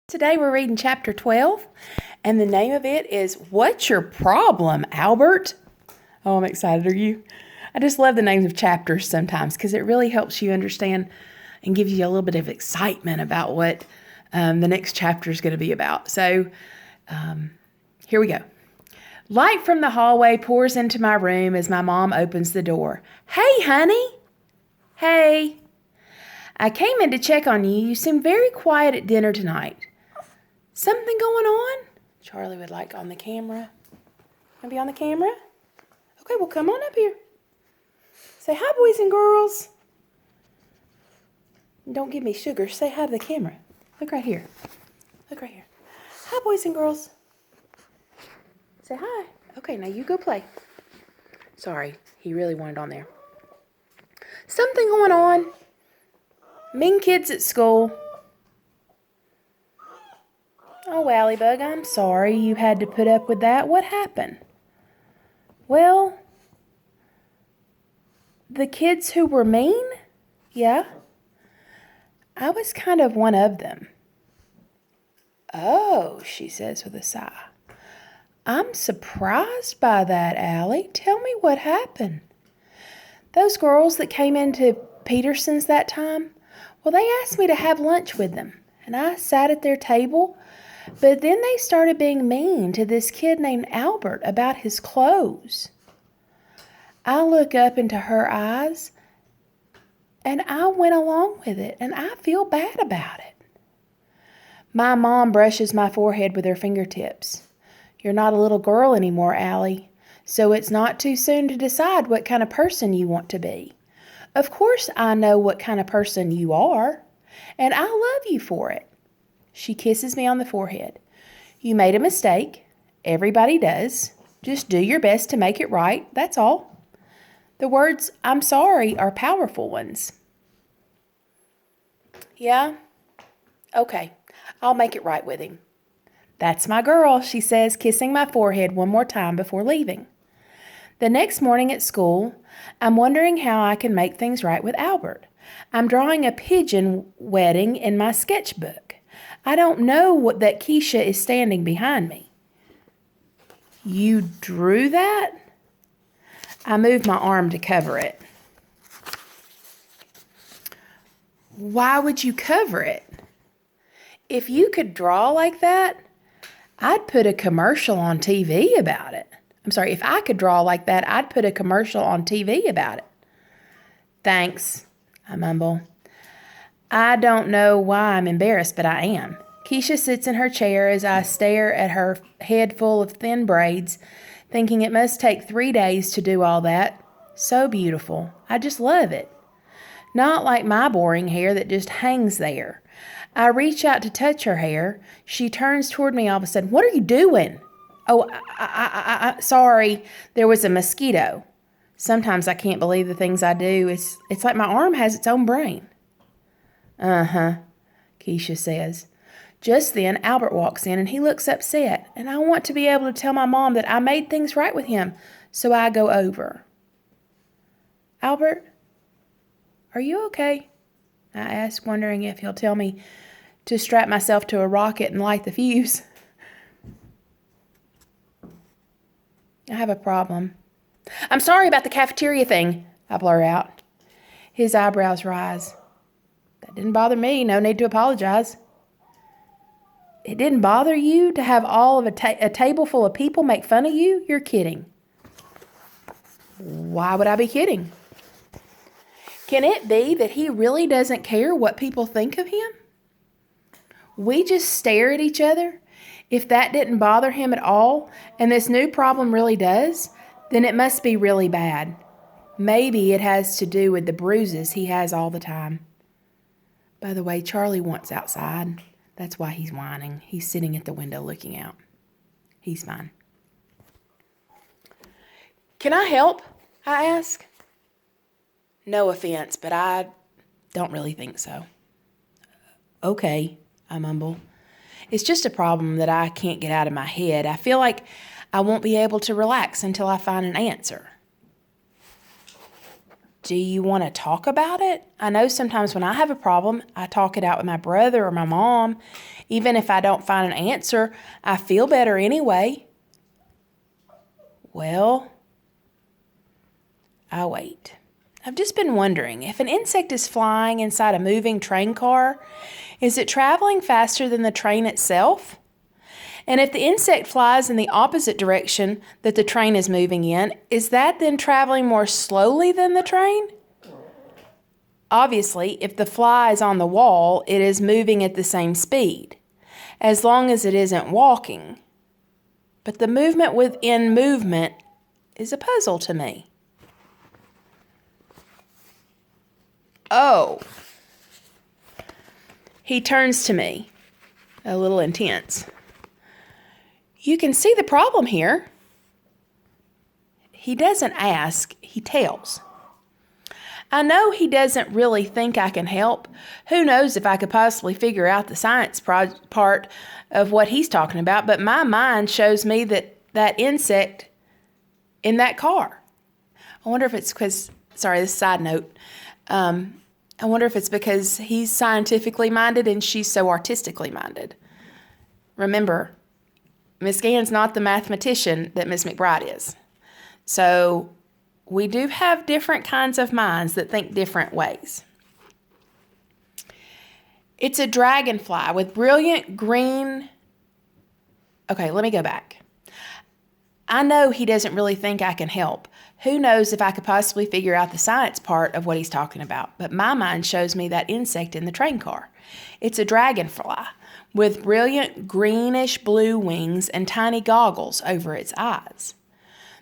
Today we're reading chapter 12, and the name of it is What's Your Problem, Albert? Oh, I'm excited. Are you? I just love the names of chapters sometimes because it really helps you understand and gives you a little bit of excitement about what the next chapter is going to be about. So here we go. Light from the hallway pours into my room as my mom opens the door. Hey, honey. Hey. I came in to check on you. You seem very quiet at dinner tonight. Something going on? Charlie would like on the camera. Want to be on the camera? Okay, well, come on up here. Say hi, boys and girls. Don't give me sugar. Say hi to the camera. Look right here. Look right here. Hi, boys and girls. Say hi. Okay, now you go play. Sorry, he really wanted on there. Something going on. Mean kids at school. Oh, Allybug, I'm sorry you had to put up with that. What happened? Well, the kids who were mean? Yeah. I was kind of one of them. Oh, she says with a sigh. I'm surprised by that, Allie. Tell me what happened. Those girls that came into Peterson's that time, well, they asked me to have lunch with them, and I sat at their table. But then they started being mean to this kid named Albert about his clothes. I look up into her eyes, and I went along with it, and I feel bad about it. My mom brushes my forehead with her fingertips. You're not a little girl anymore, Allie, so it's not too soon to decide what kind of person you want to be. Of course I know what kind of person you are, and I love you for it. She kisses me on the forehead. You made a mistake. Everybody does. Just do your best to make it right. That's all. The words, I'm sorry, are powerful ones. Yeah? Okay. I'll make it right with him. That's my girl, she says, kissing my forehead one more time before leaving. The next morning at school, I'm wondering how I can make things right with Albert. I'm drawing a pigeon wedding in my sketchbook. I don't know that Keisha is standing behind me. You drew that? I moved my arm to cover it. Why would you cover it? If you could draw like that, I'd put a commercial on TV about it. I'm sorry, if I could draw like that, I'd put a commercial on TV about it. Thanks, I mumble. I don't know why I'm embarrassed, but I am. Keisha sits in her chair as I stare at her head full of thin braids, thinking it must take 3 days to do all that. So beautiful. I just love it. Not like my boring hair that just hangs there. I reach out to touch her hair. She turns toward me all of a sudden. What are you doing? Oh, sorry. There was a mosquito. Sometimes I can't believe the things I do. It's like my arm has its own brain. Uh-huh, Keisha says. Just then, Albert walks in and he looks upset, and I want to be able to tell my mom that I made things right with him, so I go over. Albert, are you okay? I ask, wondering if he'll tell me to strap myself to a rocket and light the fuse. I have a problem. I'm sorry about the cafeteria thing, I blur out. His eyebrows rise. That didn't bother me. No need to apologize. It didn't bother you to have all of a table full of people make fun of you? You're kidding. Why would I be kidding? Can it be that he really doesn't care what people think of him? We just stare at each other. If that didn't bother him at all, and this new problem really does, then it must be really bad. Maybe it has to do with the bruises he has all the time. By the way, Charlie wants outside. That's why he's whining. He's sitting at the window looking out. He's fine. Can I help? I ask. No offense, but I don't really think so. Okay, I mumble. It's just a problem that I can't get out of my head. I feel like I won't be able to relax until I find an answer. Do you want to talk about it? I know sometimes when I have a problem, I talk it out with my brother or my mom. Even if I don't find an answer, I feel better anyway. Well, I wait. I've just been wondering, if an insect is flying inside a moving train car, is it traveling faster than the train itself? And if the insect flies in the opposite direction that the train is moving in, is that then traveling more slowly than the train? Obviously, if the fly is on the wall, it is moving at the same speed, as long as it isn't walking. But the movement within movement is a puzzle to me. Oh. He turns to me, a little intense. You can see the problem here. He doesn't ask, he tells. I know he doesn't really think I can help. Who knows if I could possibly figure out the science part of what he's talking about, but my mind shows me that insect in that car. I wonder if it's because, sorry, this is a side note. I wonder if it's because he's scientifically minded and she's so artistically minded. Remember, Miss Gann's not the mathematician that Miss McBride is. So we do have different kinds of minds that think different ways. It's a dragonfly with brilliant green... Okay, let me go back. I know he doesn't really think I can help. Who knows if I could possibly figure out the science part of what he's talking about, but my mind shows me that insect in the train car. It's a dragonfly with brilliant greenish blue wings and tiny goggles over its eyes.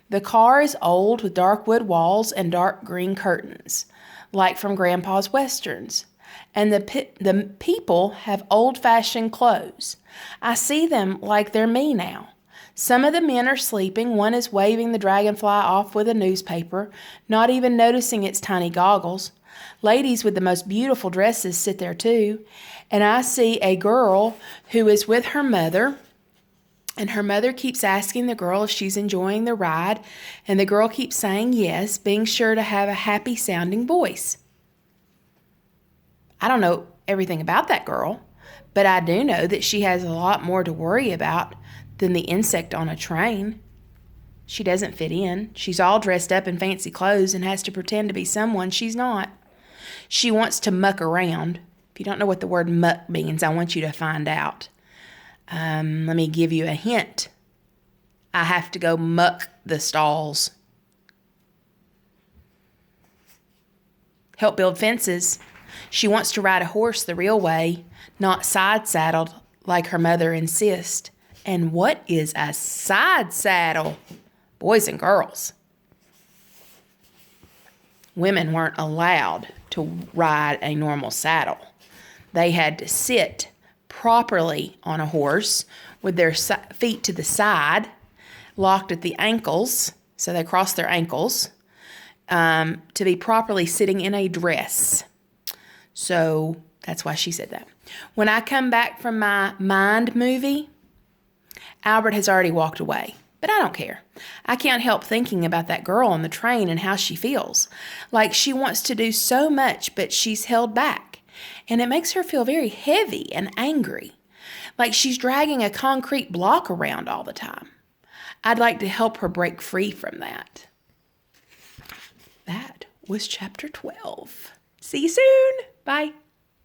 The car is old with dark wood walls and dark green curtains, like from Grandpa's Westerns. And the people have old-fashioned clothes. I see them like they're me now. Some of the men are sleeping. One is waving the dragonfly off with a newspaper, not even noticing its tiny goggles. Ladies with the most beautiful dresses sit there too. And I see a girl who is with her mother, and her mother keeps asking the girl if she's enjoying the ride, and the girl keeps saying yes, being sure to have a happy-sounding voice. I don't know everything about that girl, but I do know that she has a lot more to worry about than the insect on a train. She doesn't fit in. She's all dressed up in fancy clothes and has to pretend to be someone she's not. She wants to muck around. If you don't know what the word muck means, I want you to find out. Let me give you a hint. I have to go muck the stalls. Help build fences. She wants to ride a horse the real way, not side-saddled like her mother insists. And what is a side saddle? Boys and girls. Women weren't allowed to ride a normal saddle. They had to sit properly on a horse with their feet to the side, locked at the ankles, so they crossed their ankles, to be properly sitting in a dress. So that's why she said that. When I come back from my mind movie, Albert has already walked away, but I don't care. I can't help thinking about that girl on the train and how she feels. Like she wants to do so much, but she's held back. And it makes her feel very heavy and angry, like she's dragging a concrete block around all the time. I'd like to help her break free from that. That was chapter 12. See you soon. Bye.